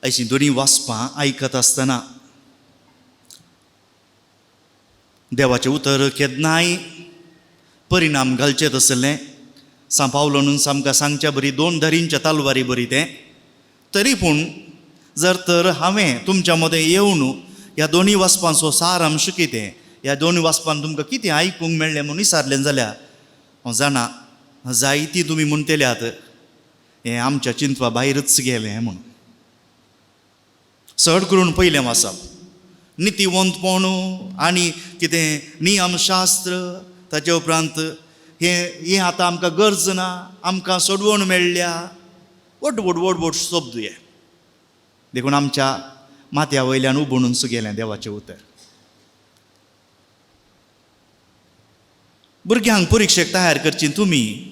अशीं दोनी वाचपां आयकत आसतना देवाचें उतर केन्नाय परिणाम घालचें तसलें सांपावलो न्हू सामकां सांगच्या बरी 2 धारींच्या तालवारी बरी तें तरी पूण जर तर हांवें तुमच्या मदें येवन ह्या दोनी वाचपांचो सारांश कितें ह्या दोनी वाचपान तुमकां कितें आयकूंक मेळ्ळें म्हणून विचारलें जाल्यार हांव जाणा जायतीं तुमी म्हणटल्यात हें आमच्या चिंतपा भायरच गेलें म्हणून. चड करून पयलें वाचप नितीवंतपण आनी कितें नियमशास्त्र ताचे उपरांत हें आतां आमकां गरज ना आमकां सोडवण मेळ्ळ्या व्हड शब्द हे देखून आमच्या माथ्या वयल्यान उबणून गेलें देवाचें उतर. भुरग्यांक परिक्षेक तयार करची तुमी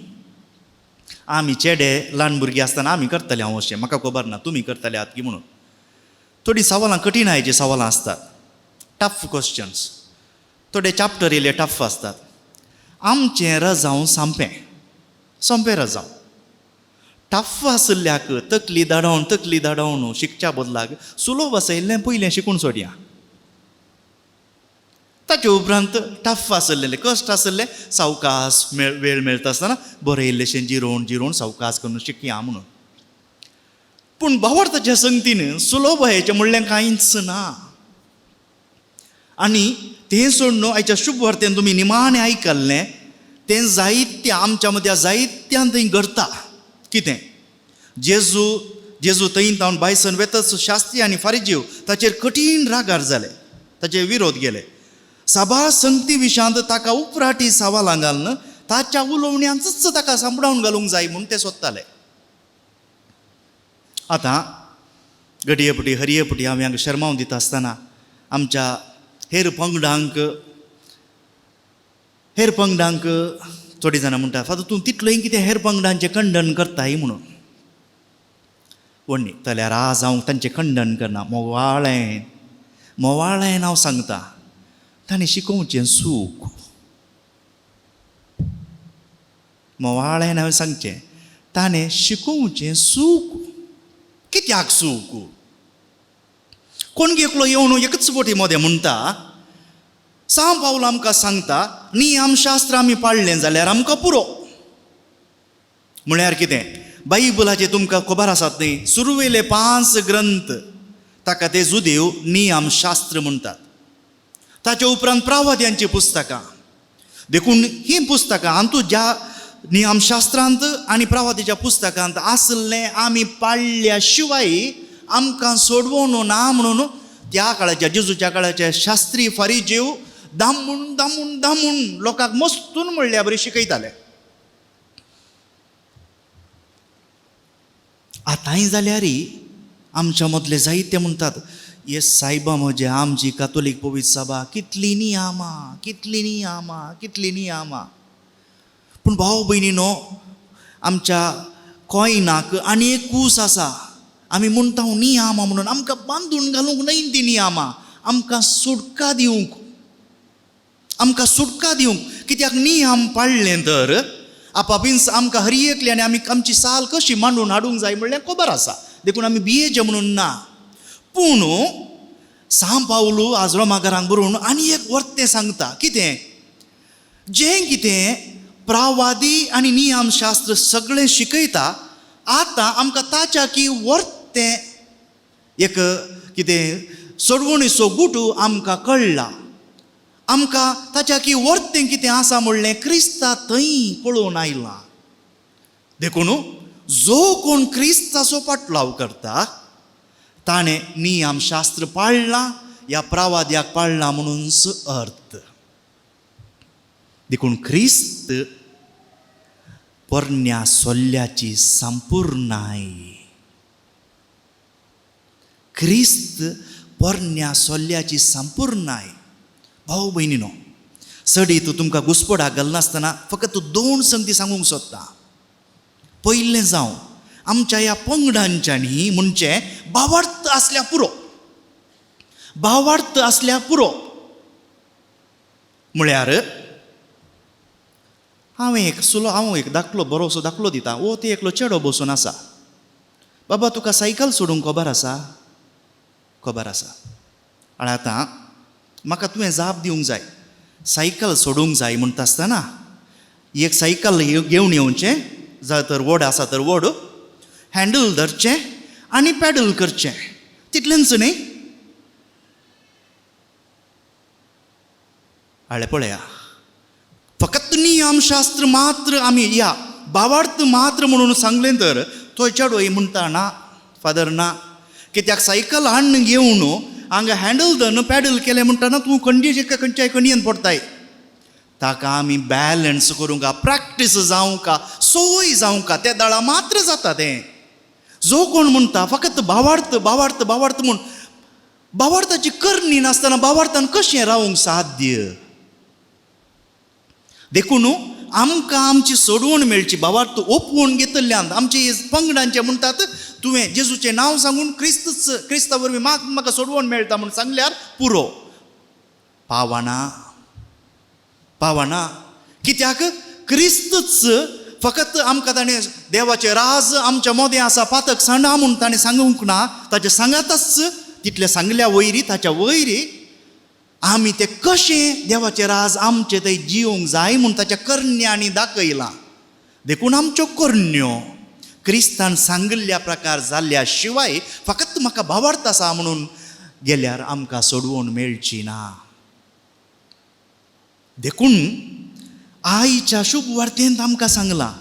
आमी चेडे ल्हान भुरगीं आसतना आमी करतले हांव अशें म्हाका खबर ना तुमी करतले आहात की म्हणून. थोडीं सवालां कठीणायेचीं सवालां आसतात टफ क्वेश्चन्स थोडे चॅप्टर येयले टफ आसतात. आमचें रजांव सोंपें रजांव टफ आसल्याक तकली धाडोवन शिकच्या बदलाक सुलभ आसयल्लें पयलें शिकून सोडया. ताचे उपरांत टफ आसलेलें कश्ट आसलें सावकास वेळ मेळटा आसतना बरें इल्लेशें जिरोवन सावकास करून शिकया म्हणून. पूण भावार्थाच्या संगतीन सुलभ हेचें म्हणलें कांयच ना. आनी तें सोड न्हू आयच्या शुभ वार्तेन तुमी निमाणें आयकल्लें तें जायत्य आमच्या मद्या जायत्यान थंय घडटा. कितें जेजू थंय तावन भायसन वेतच शास्त्री आनी फारिजीव ताचेर कठीण रागार जाले ताचे विरोध केले. सभा संगती विशांत ताका उपराटी सवालां घालून ताच्या उलोवण्यांचच ताका सांबाळून घालूंक जाय म्हणून ते सोदताले. आतां घडयेपटी हरयेपटी हांव हांगा शर्माव दिता आसतना आमच्या हेर पंगडांक थोडीं जाणां म्हणटा फादर तूं तितलें कितें हेर पंगडांचें खंडन करताय म्हणून. वण्णी जाल्यार आज हांव तांचें खंडन करना. मोवाळें हांव सांगता ताणें शिकोवचें सूख. मोवाळें हांवें सांगचें ताणें शिकोवचें सूख. कित्याक सूख? कोण एकलो येवन एकच बोटी मदें म्हणटा सांपावलो आमकां सांगता नियमशास्त्र आमी पाळ्ळें जाल्यार आमकां पुरो. म्हळ्यार कितें बायबलाचें तुमकां खबर आसात न्ही सुरवेले 5 ग्रंथ ताका ते जुदेव नियमशास्त्र म्हणटात. ताचे उपरांत प्रवाद्यांचीं पुस्तकां देखून हीं पुस्तकां हातूं ज्या नियमशास्त्रांत आनी प्रवादीच्या पुस्तकांत आसलें आमी पाळ्ळ्या शिवाय आमकां सोडवूं ना म्हणून त्या काळाच्या जेजूच्या काळाचे शास्त्री फारिजीव दामून लोकांक मस्तून म्हणल्या बरी शिकयताले. आतांय जाल्यारय आमच्या मदले जायते म्हणटात ये सायबा म्हजे आमची कातोलीक पवित्र सभा कितली नियामा. पूण भाव भयणीनो आमच्या कोयनाक आनी एक कूस आसा. आमी म्हणटा नियामा म्हणून आमकां बांदून घालूंक न्हय ती नियामा आमकां सुटका दिवंक कित्याक नियम पाळ्ळें तर आपापीन आमकां हरयेकले आनी आमी आमची साल कशी मांडून हाडूंक जाय म्हणलें खबर आसा देखून आमी भियेचे म्हणून ना. पूण सांपावलो आज रोमाकारांक बरोवन आनी एक वर्तें सांगता. कितें कितें प्रावादी आनी नियमशास्त्र सगळें शिकयता आतां आमकां ताच्या की वर्तें एक कितें सोडवणीचो गुटू आमकां कळ्ळा. आमकां ताच्या की वर्तें कितें आसा म्हणलें क्रिस्ता थंय पळोवन आयलां. देखून जो कोण क्रिस्ताचो पाटलाव करता ताणें नियमशास्त्र पाळ्ळां ह्या प्रवाद्याक पाळ्ळां म्हणूनच अर्थ. देखून क्रिस्त पोरण्या सोल्ल्याची संपूर्णाय. क्रिस्त पोरण्या सोल्ल्याची संपूर्णाय. भाऊ भयणीनो सडीत तुमकां घुसपडाक घालनासतना फकत 2 संगती सांगूंक सोदता. पयलें जावं आमच्या ह्या पंगडांच्यांनी म्हणचे भावार्थ आसल्या पुरो. म्हळ्यार हांव एक धाकलो बरोसो दाखलो दिता. ते एकलो चेडो बसून आसा. बाबा तुका सायकल सोडूंक खबर आसा? खबर आसा. आनी आतां म्हाका तुवें जाप दिवंक जाय. सायकल सोडूंक जाय म्हणटा आसतना एक सायकल घेवन येवचें, जाल्यार तर वड आसा तर वड, हँडल धरचें आनी पॅडल करचें, तितलेंच न्ही. हाळे पळया, फकत नियमशास्त्र मात्र आमी या भावार्थ मात्र म्हणून सांगलें तर तो चेडो म्हणटा ना फादर ना, कित्याक सायकल हाडून घेवन हांगा हँडल धरून पॅडल केलें म्हणटाना तूं खंयच्याय कणयेन पडटाय. ताका आमी बॅलन्स करूंक, प्रॅक्टीस जावंक, संवय जावंक, त्या दाळा मात्र जाता तें. जो कोण म्हणटा फकत भावार्थ भावार्थ भावार्थ म्हूण, भावार्थाची करणी नासतना भावार्थान कशें रावंक साध्य. देखून आमकां आमची सोडवण मेळची भावार्थ ओपवून घेतल्यान. आमचे पंगडांचे म्हणटात तुवें जेजूचें नांव सांगून क्रिस्ता वरवीं म्हाका सोडवण मेळटा म्हूण सांगल्यार पुरो. पावना. कित्याक क्रिस्तच फकत आमकां ताणें देवाचें राज आमच्या मोदें आसा पातक सांडा म्हूण ताणें सांगूंक ना. ताचे सांगातच तितलें सांगल्या वयरी, ताच्या वयरी आमी तें कशें देवाचें राज आमचें थंय जिवंक जाय म्हूण ताच्या करण्यांनी दाखयलां. देखून आमच्यो करण्यो क्रिस्तान सांगिल्ल्या प्रकार जाल्ल्या शिवाय फकत म्हाका भावार्थ आसा म्हणून गेल्यार आमकां सोडवण मेळची ना. देखून आयच्या शुभ वार्तेंत आमकां सांगलां,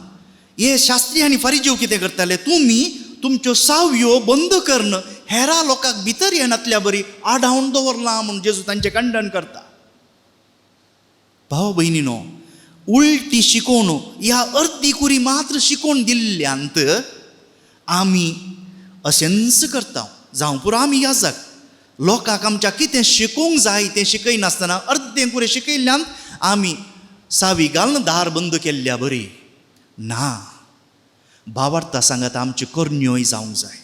हे शास्त्री आनी फारिजीव कितें करताले, तुमी तुमच्यो सावयो बंद करून हेरा लोकांक भितर येनातल्या बरी आडावन दवरलां म्हूण जेजू तांचें खंडन करता. भाव भयणीनो, उलटी शिकोवन ह्या अर्दी कुरी मात्र शिकोवन दिल्ल्यांत आमी अशेंच करता. जावं पुरो आमी याजक लोकांक आमच्या कितें शिकोवंक जाय तें शिकयनासतना अर्दें कुरें शिकयल्ल्यान आमी सावी घालून दार बंद केल्ल्या बरी ना. भावार्थ सांगत आमच्यो करण्योय जावंक जाय.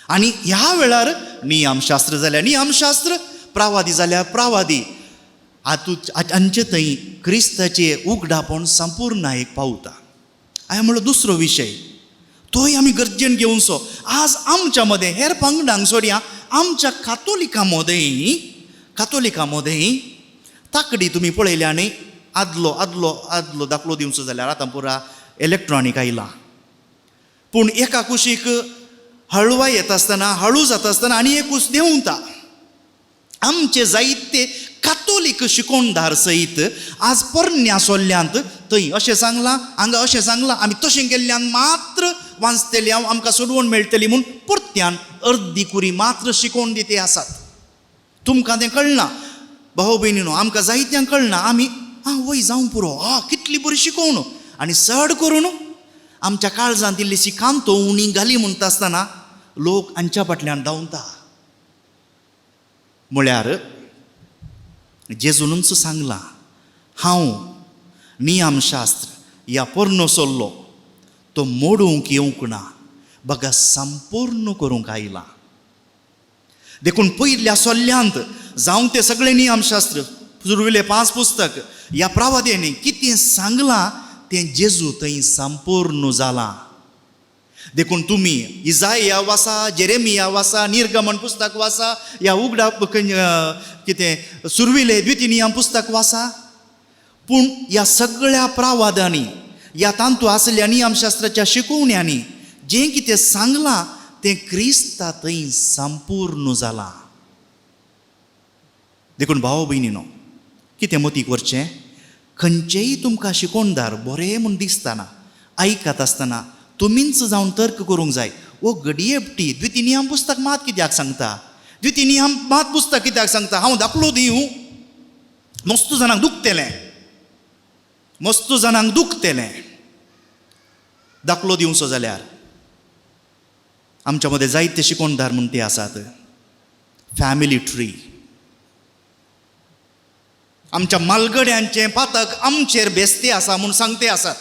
आनी ह्या वेळार नियमशास्त्र जाल्यार नियमशास्त्र, प्रावादी जाल्यार प्रावादी, हांचे थंय क्रिस्ताचें उगडापण संपूर्णायेक पावता. हांवें म्हणलो दुसरो विशय तोय आमी गरजेन घेवचो. आज आमच्या मदें हेर पंगडांक सोडया, आमच्या कातोलिकां मदें ताकडी तुमी पळयल्या न्ही, आदलो दाखलो दिवचो जाल्यार आतां पुरा इलेक्ट्रॉनीक आयला. पूण एका कुशीक हळवाय येता आसतना, हळू जाता आसतना आनी एक कुस देंवता. आमचे जायते कातोलीक शिकोवणदार सयत आज परन्या सोल्ल्यांत थंय अशें सांगलां, हांगा अशें सांगलां, आमी तशें केल्ल्यान मात्र वाचतली आमकां सोडवण मेळटली म्हूण परत्यान अर्दी कुरी मात्र शिकोवन दिते आसात. तुमकां तें कळना भाव भयणीनो, आमकां जायत्यांक कळना. आमी वय जावं पुरो, कितली बरी शिकोवन, आनी चड करून आमच्या काळजांत इल्लीशी कांतो उणी घाली म्हणटा आसतना लोक हांच्या फाटल्यान धांवता. म्हळ्यार जेजूनच सांगलां, हांव नियमशास्त्र ह्या पोरनो सोल्लो तो मोडूंक येवंक ना, बगा संपूर्ण करूंक आयला. देखून पयल्या सोल्ल्यांत जावं ते सगळे नियमशास्त्र सुरविले 5 पुस्तक ह्या प्रावाद्यांनी कितें सांगलां तें जेजू थंय संपूर्ण जालां. देखून तुमी इजाया वाचा, जेरेमिया वाचा, निर्गमन पुस्तक वाचा, ह्या उगडा कितें सुरविले द्वितीय नियम पुस्तक वाचा. पूण ह्या सगळ्या प्रावादांनी, ह्या तांतू आसल्या नियमशास्त्राच्या शिकोवण्यांनी जें कितें सांगलां तें क्रिस्ता थंय संपूर्ण जालां. देखून भाव भयणीनो, कितें मतीक व्हरचें, खंयचेय तुमकां शिकोवणदार बरें म्हूण दिसतना आयकत आसतना तुमीच जावन तर्क करूंक जाय. ओ गडयेपटी द्वितीय नियम पुस्तक मात कित्याक सांगता, द्वितीय नियम मात पुस्तक कित्याक सांगता, हांव दाखलो दिवं. मस्त जाणांक दुखतलें दाखलो दिवचो जाल्यार. आमच्या मदें जायते शिकोवणदार म्हूण ते आसात. फॅमिली ट्री, आमच्या मालगड्यांचें पातक आमचेर बेस्ते आसा म्हूण सांगते आसात.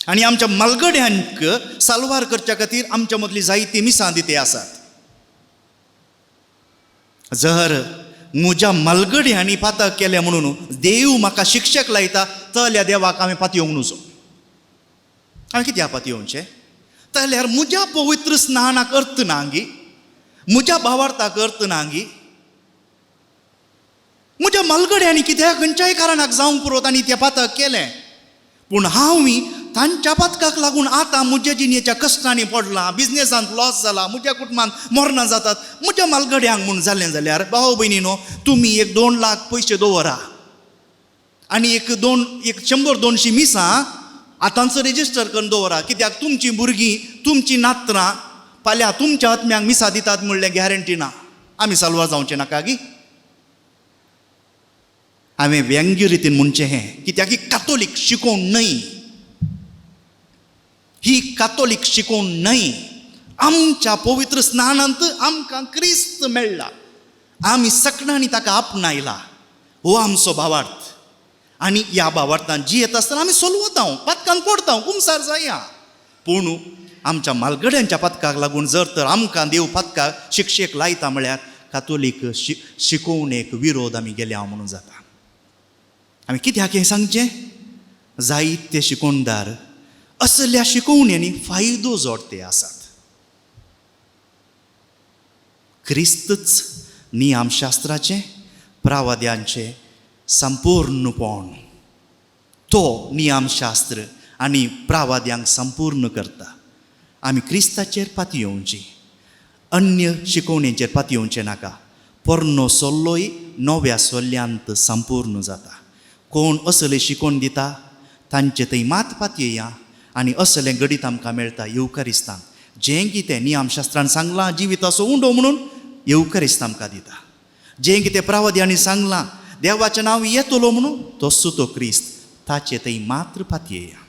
आनी आमच्या मालगड्यांक साल्वार करच्या खातीर आमच्या मदली जायती मिसां दिते आसात. जर म्हज्या मालगड्यांनी पातक केलें म्हणून देव म्हाका शिक्षक लायता, जाल्यार देवाक हांवें पातयेवंक नजो. हांवें कित्याक पातयेवचें? जाल्यार म्हज्या पवित्र स्नानाक अर्थ ना गी. म्हज्या भावार्थाक अर्थ नांगी म्हज्या मालगड्यांनी कित्याक खंयच्याय कारणाक जावंक पुरो तांणी तें पातक केलें, पूण हांव तांच्या पातकाक लागून आतां म्हज्या जिणेच्या कश्टांनी पडलां, बिजनेसांत लॉस जाला, म्हज्या कुटुंबांत मरणां जातात. म्हज्या मालगड्यांक म्हूण जालें जाल्यार भाव भयणीनो, तुमी 1-2 लाख पयशे दवरा आनी एक 100-200 मिसां आतांचो रेजिस्टर करून दवरा, कित्याक तुमचीं भुरगीं, तुमचीं नात्रां फाल्यां तुमच्या आत्म्यांक मिसां दितात म्हणलें गॅरंटी ना. आमी साल्वार जावचें नाका गी. हांवें व्यंग्य रितीन म्हणचें हें, कित्याक ही कातोलीक शिकोवण न्हय, ही कातोलीक शिकोवण न्हय. आमच्या पवित्र स्नानांत आमकां क्रिस्त मेळ्ळा, आमी सगळ्यांनी ताका आपणायला. हो आमचो भावार्थ. आनी ह्या भावार्थान जियेत आसतना आमी सोलवतां, पातकान पडता, कुमसार जाया. पूण आमच्या मालगड्यांच्या पथकाक लागून जर तर आमकां देव पथकाक शिक्षेक लायता म्हळ्यार कातोलीक शिकोवणेक विरोध आमी गेल्या म्हणून जाता. आमी कित्याक हें सांगचें? जायते शिकोवणदार असल्या शिकोवण्यांनी फायदो जोडते आसात. क्रिस्तच नियमशास्त्राचें, प्रावाद्यांचें संपूर्णपण, तो नियमशास्त्र आनी प्रावाद्यांक संपूर्ण करता. आमी क्रिस्ताचेर पाती येवची, अन्य शिकोवणेचेर पाती येवचें नाका. पोरनो सोल्लोय नव्या सोल्ल्यांत संपूर्ण जाता. कोण असले शिकोवन दिता तांचे थंय मात पाती येया आनी असलें गडीत आमकां मेळटा येवकारिस्तान. जें कितें नियमशास्त्रान सांगलां जिविताचो उंडो म्हणून येवकारिस्त आमकां दिता. जें कितें प्रावाद्यांनी सांगलां देवाचें नांव येतलो म्हणून तसो तो क्रिस्त, ताचे थंय मात्र पाती येया.